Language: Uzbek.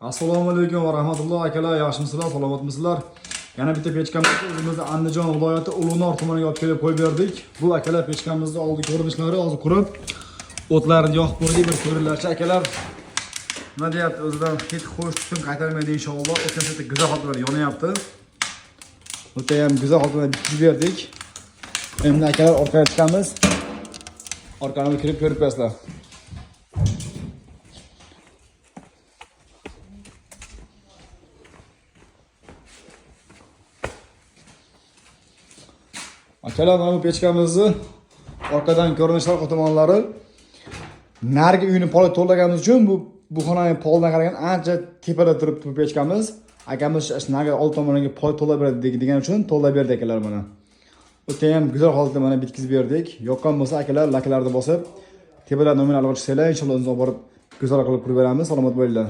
Assalomu alaykum va rahmatullohi akalar, yaxshimisizlar, salomatmisizlar? Yana bitta pechkamizni o'zimizda Andijon viloyati Ulug'nor tumaniga olib kelib qo'yib berdik. Bu akalar pechkamizni oldi ko'rinishlari hozir qurib, o'tlarini yoqib qo'ydik, bir ko'ringlarchi akalar. Nima deyapti, o'zidan hech xo'sh tutun qaytarmaydi inshaalloh. O'tgan safar go'zal holatda yonyapti. O'ta ham go'zal holatda bitkizib berdik. Endi akalar orqaga chiqamiz. Orqani kirib ko'rib qo'yasizlar. Akalar, mana bu pechkamizni orqadan ko'rinishlar tomonlari narigi uyni polga to'laganimiz uchun bu xonaning poldan qaragan ancha tepada turibdi bu pechkamiz. Akamiz narigi old tomoniga pol to'lab beradi degan uchun to'lab berdi akalar mana. O'ta ham go'zal holatda mana bitkizib berdik. Yoqqan bo'lsa akalar laklarni bosib, tepadan nominal olib chiqsanglar, inshaalloh o'zimiz olib borib go'zal qilib qurib beramiz. Salomat bo'linglar.